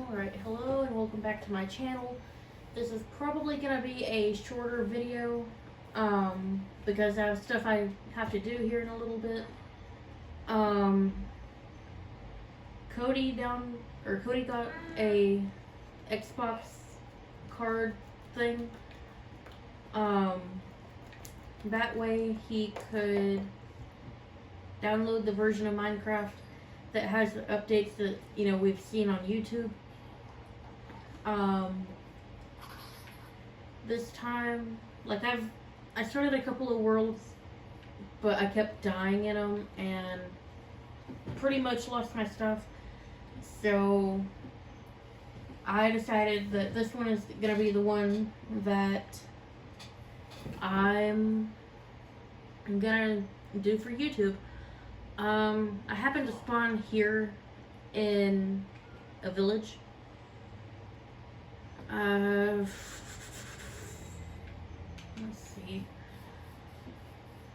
Alright, hello and welcome back to my channel. This is probably gonna be a shorter video, because I have stuff I have to do here in a little bit. Cody got a Xbox card thing. That way he could download the version of Minecraft that has the updates that, we've seen on YouTube. This time, I started a couple of worlds, but I kept dying in them and pretty much lost my stuff. So I decided that this one is gonna be the one that I'm gonna do for YouTube. I happened to spawn here in a village. Let's see.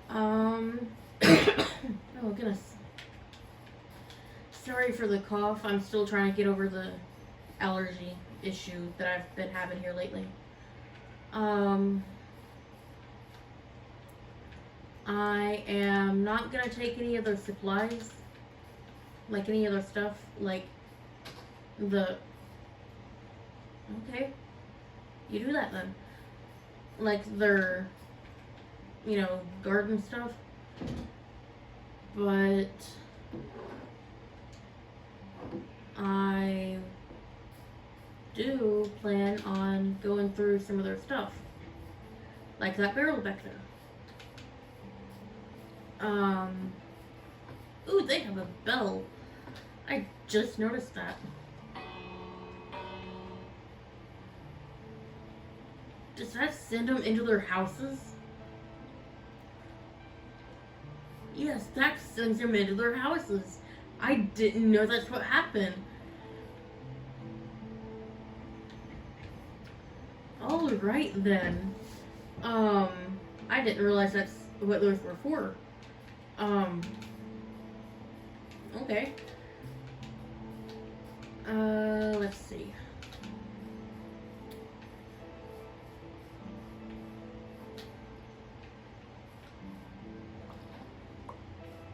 Oh goodness. Sorry for the cough. I'm still trying to get over the allergy issue that I've been having here lately. I am not gonna take any other supplies, like any other stuff, like okay, you do that then. Like their, garden stuff. But I do plan on going through some of their stuff. Like that barrel back there. Ooh, they have a bell. I just noticed that. Does that send them into their houses? Yes, that sends them into their houses. I didn't know that's what happened. Alright then. I didn't realize that's what those were for. Okay. Let's see.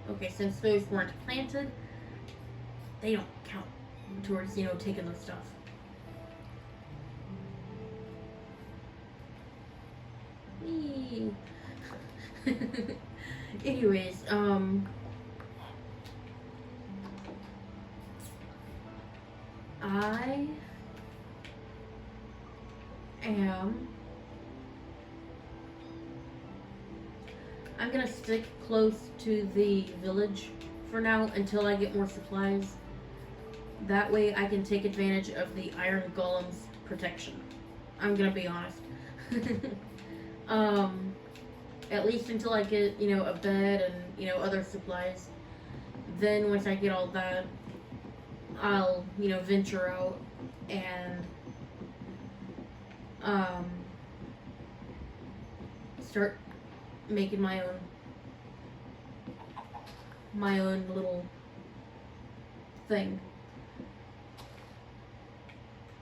Okay, since those weren't planted, they don't count towards, taking the stuff. Whee. Anyways, I'm gonna stick close to the village for now until I get more supplies. That way I can take advantage of the iron golem's protection. I'm gonna be honest. At least until I get, a bed and, other supplies. Then once I get all that, I'll, venture out and start making my own little thing.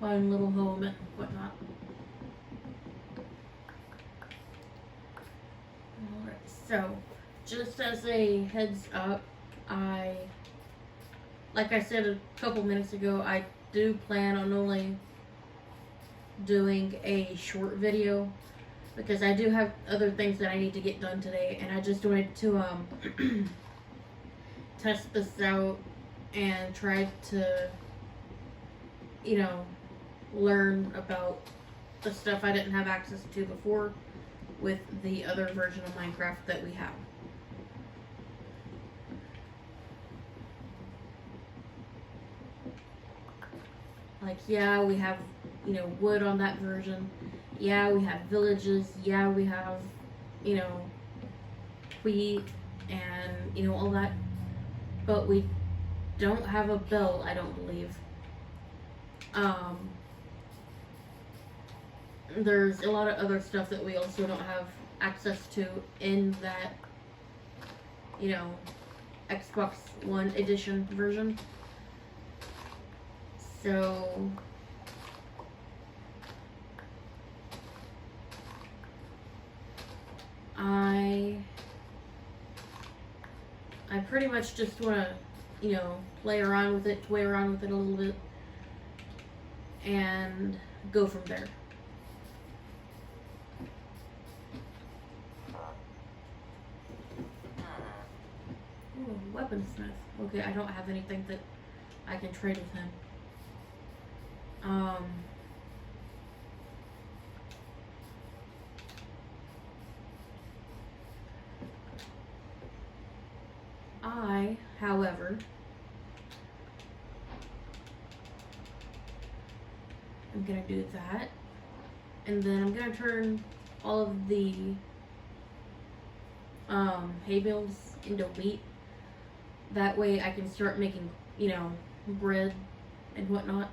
My own little home and whatnot. Alright, so just as a heads up, like I said a couple minutes ago, I do plan on only doing a short video because I do have other things that I need to get done today, and I just wanted to test this out and try to learn about the stuff I didn't have access to before with the other version of Minecraft that we have. Like, yeah, we have, wood on that version. Yeah, we have villages. Yeah, we have, wheat and, all that. But we don't have a bell, I don't believe. There's a lot of other stuff that we also don't have access to in that, Xbox One edition version. So I pretty much just want to, play around with it, toy around with it a little bit, and go from there. Ooh, weaponsmith. Okay, I don't have anything that I can trade with him. I, however, am gonna do that, and then I'm gonna turn all of the hay bales into wheat. That way I can start making, bread and whatnot.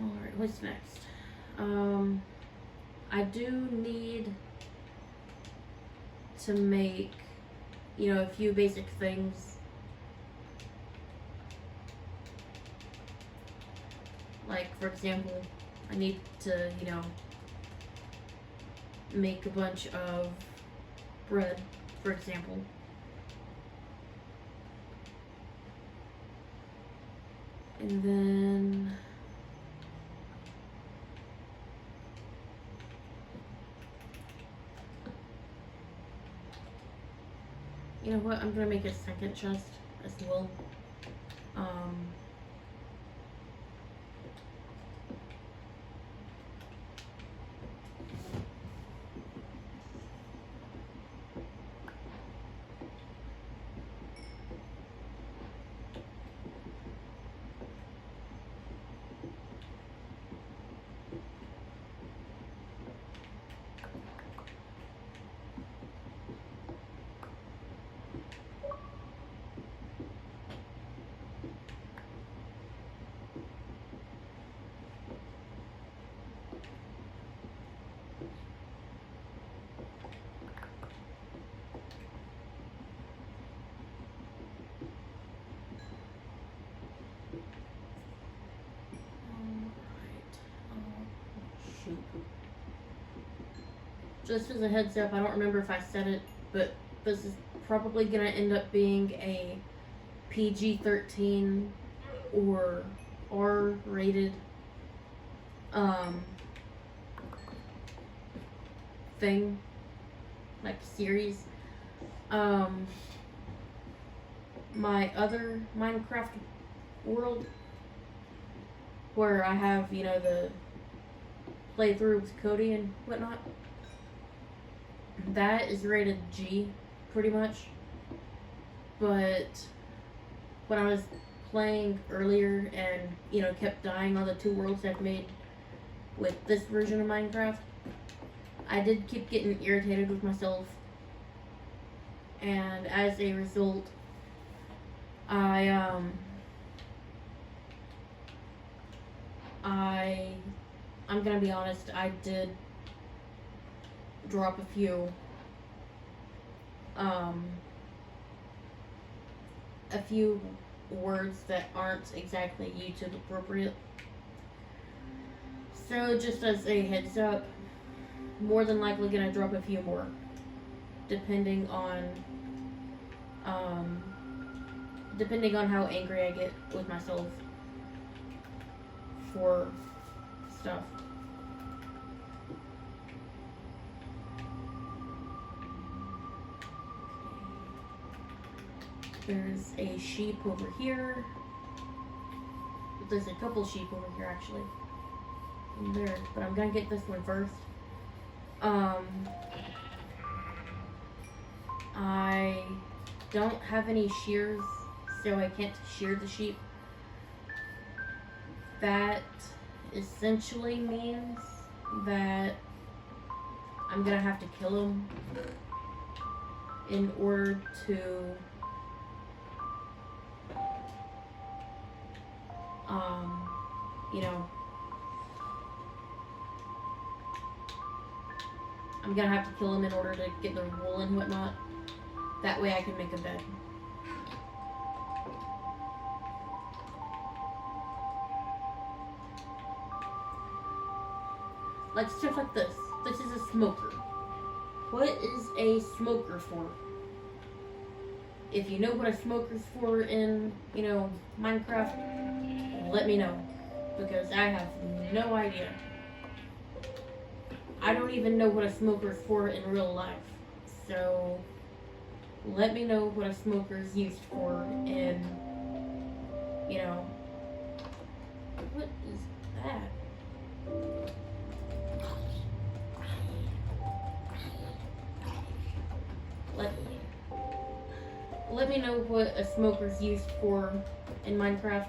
Alright, what's next? I do need to make, a few basic things. Like, for example, I need to, make a bunch of bread, for example. And then you know what? I'm gonna make a second chest as well. Just as a heads up, I don't remember if I said it, but this is probably going to end up being a PG-13 or R-rated thing, like series. My other Minecraft world, where I have, the playthrough with Cody and whatnot, that is rated G, pretty much. But when I was playing earlier and, kept dying on the 2 worlds I've made with this version of Minecraft, I did keep getting irritated with myself. And as a result, I'm gonna be honest, I did drop a few words that aren't exactly YouTube appropriate. So just as a heads up, more than likely gonna drop a few more, depending on how angry I get with myself for stuff. There's a sheep over here. There's a couple sheep over here actually. In there, but I'm gonna get this one first. I don't have any shears, so I can't shear the sheep. That essentially means that I'm gonna have to kill them in order to I'm gonna have to kill him in order to get the wool and whatnot. That way I can make a bed. Like stuff like this. This is a smoker. What is a smoker for? If you know what a smoker's for in, Minecraft, let me know. Because I have no idea. I don't even know what a smoker's for in real life. So, let me know what a smoker's used for in, what is that? Let me know what a smoker's used for in Minecraft.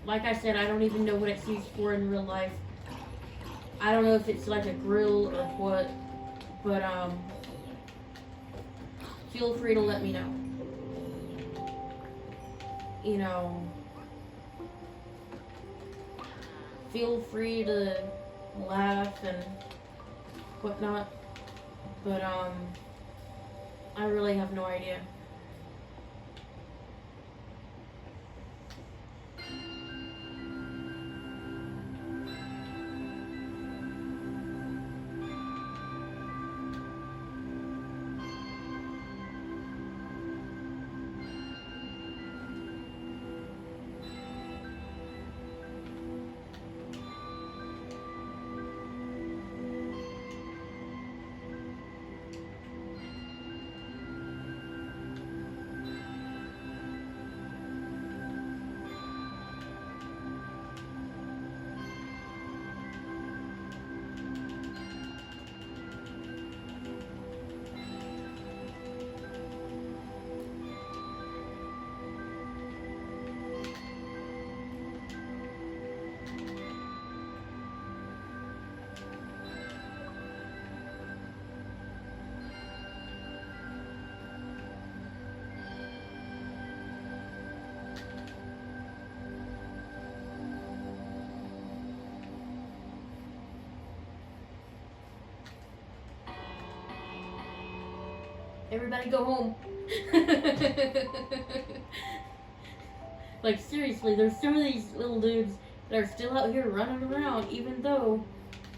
Like I said, I don't even know what it's used for in real life. I don't know if it's like a grill or what, but feel free to let me know. Feel free to laugh and whatnot, but I really have no idea. Everybody go home. Like, seriously, there's some of these little dudes that are still out here running around, even though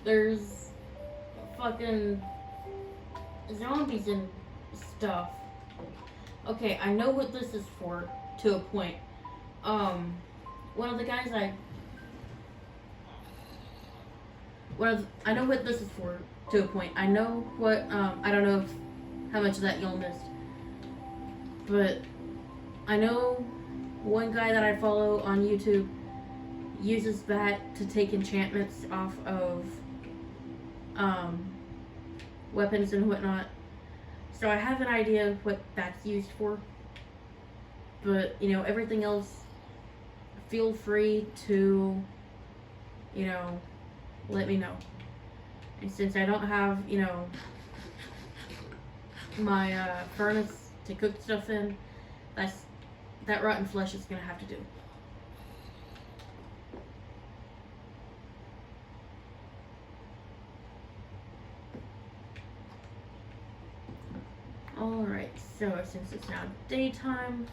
there's fucking zombies and stuff. Okay, I know what this is for, to a point. One of the guys I know what this is for, to a point. I know what, I don't know how much of that y'all missed. But I know one guy that I follow on YouTube uses that to take enchantments off of weapons and whatnot. So I have an idea of what that's used for. But, everything else, feel free to, let me know. And since I don't have, my furnace to cook stuff in, that rotten flesh is gonna have to do. Alright, so since it's now daytime,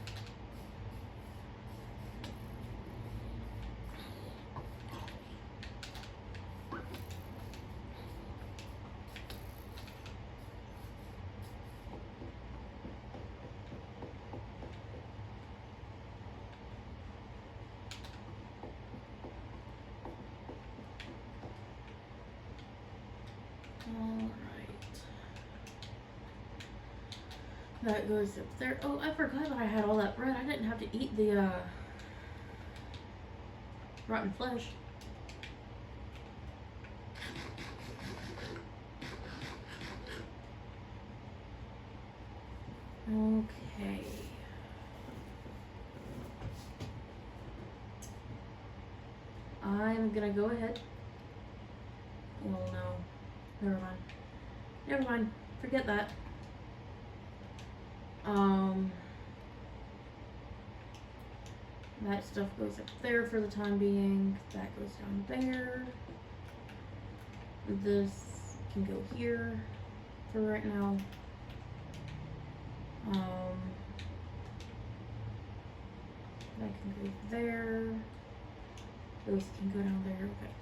that goes up there. Oh, I forgot that I had all that bread. I didn't have to eat the rotten flesh. Okay. I'm gonna go ahead. Well, no. Never mind. Never mind. Forget that. That stuff goes up there for the time being. That goes down there. This can go here for right now. That can go there. Those can go down there. Okay.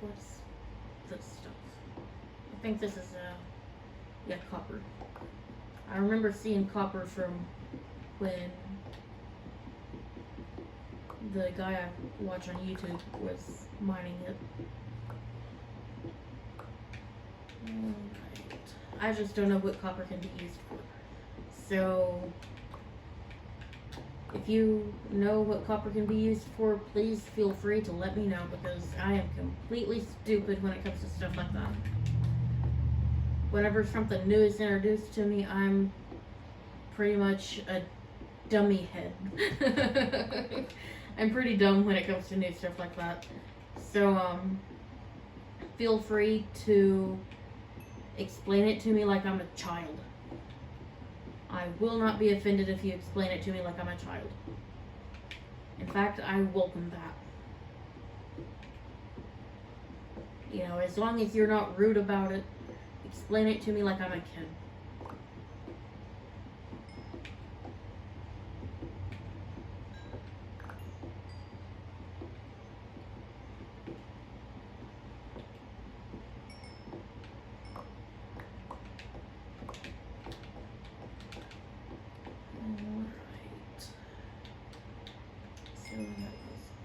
What's this stuff? I think this is yeah, copper. I remember seeing copper from when the guy I watch on YouTube was mining it. Alright. I just don't know what copper can be used for. So if you know what copper can be used for, please feel free to let me know, because I am completely stupid when it comes to stuff like that. Whenever something new is introduced to me, I'm pretty much a dummy head. I'm pretty dumb when it comes to new stuff like that. So, feel free to explain it to me like I'm a child. I will not be offended if you explain it to me like I'm a child. In fact, I welcome that. You know, as long as you're not rude about it, explain it to me like I'm a kid.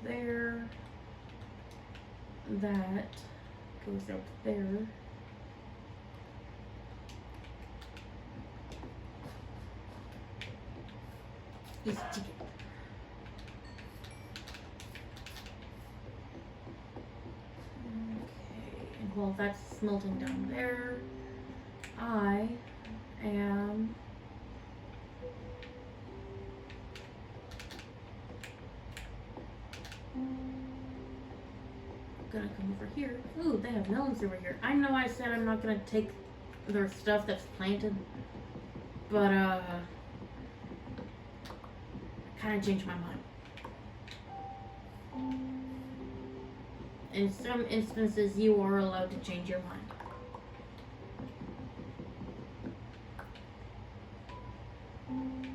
There. That goes up there. Is chicken. Okay, and while that's smelting down there, I am gonna come over here. Ooh, they have melons over here. I know I said I'm not gonna take their stuff that's planted, but I kinda changed my mind. In some instances, you are allowed to change your mind.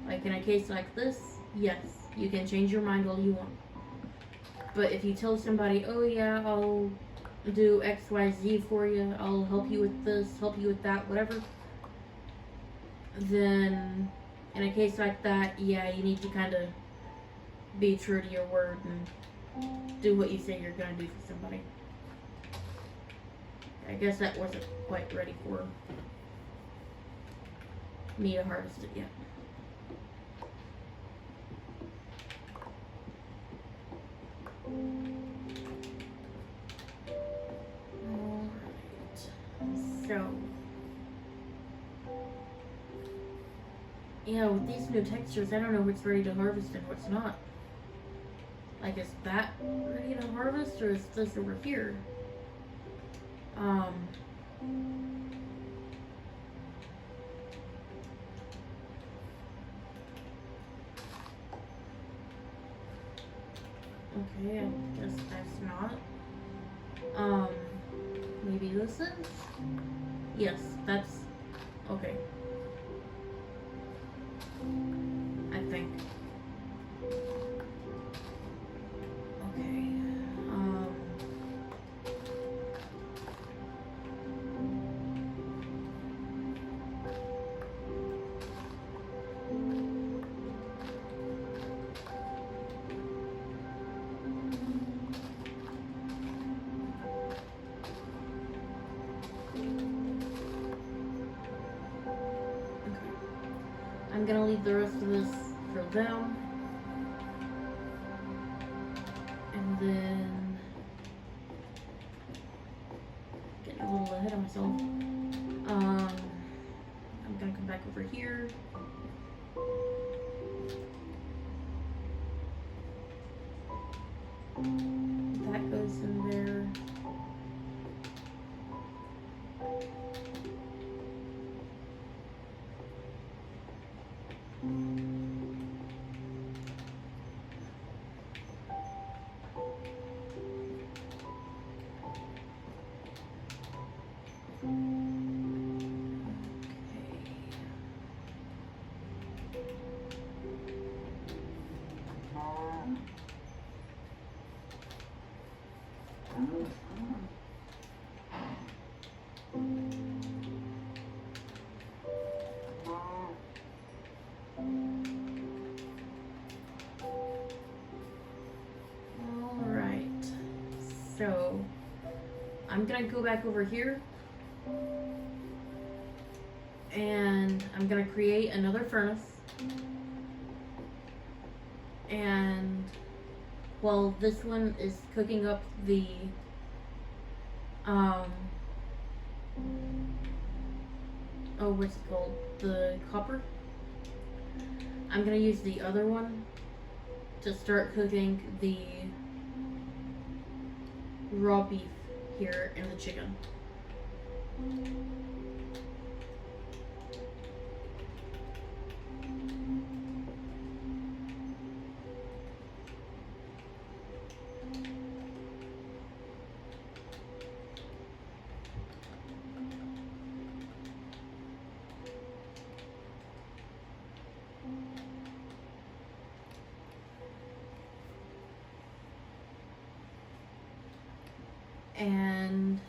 Like in a case like this, yes, you can change your mind all you want. But if you tell somebody, oh yeah, I'll do X, Y, Z for you, I'll help you with this, help you with that, whatever, then in a case like that, yeah, you need to kind of be true to your word and do what you say you're going to do for somebody. I guess that wasn't quite ready for me to harvest it yet. So, yeah, with these new textures, I don't know what's ready to harvest and what's not. Like, is that ready to harvest, or is this over here? Okay, I guess that's not. Maybe this is? Yes, that's okay. I think. Okay. I'm gonna leave the rest of this for them. And then getting a little ahead of myself. back over here. That goes in there. Alright, so I'm gonna go back over here and I'm gonna create another furnace. And while this one is cooking up the what's it called? The copper. I'm gonna use the other one to start cooking the raw beef here and the chicken. And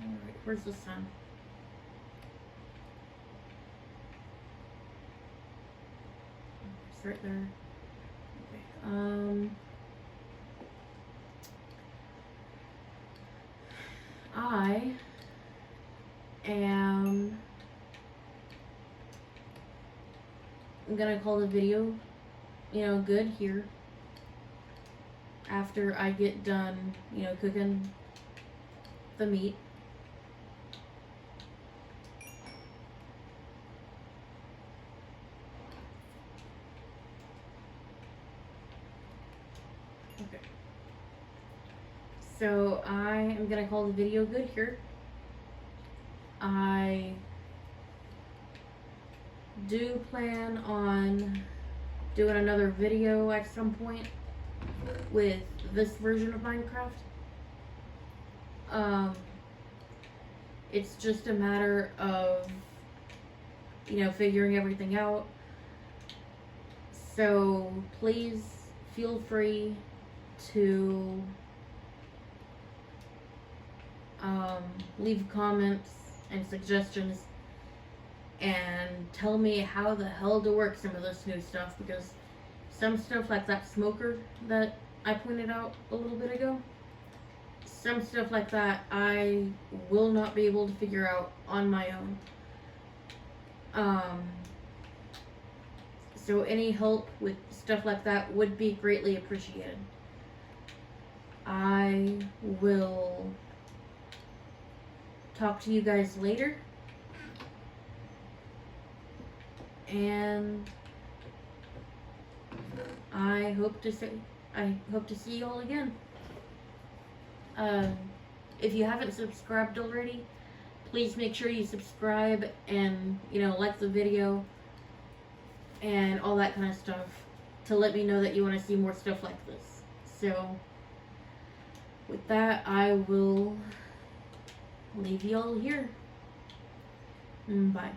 alright, where's the sun? It's right there. Okay. I am gonna call the video, good here. After I get done, cooking the meat. Okay. So I am gonna call the video good here. I do plan on doing another video at some point with this version of Minecraft. It's just a matter of, figuring everything out. So please feel free to leave comments and suggestions and tell me how the hell to work some of this new stuff, because some stuff like that smoker that I pointed out a little bit ago, some stuff like that I will not be able to figure out on my own. So any help with stuff like that would be greatly appreciated. I will talk to you guys later. And I hope to see you all again. If you haven't subscribed already, please make sure you subscribe and like the video and all that kind of stuff to let me know that you want to see more stuff like this. So with that, I will leave you all here. Bye.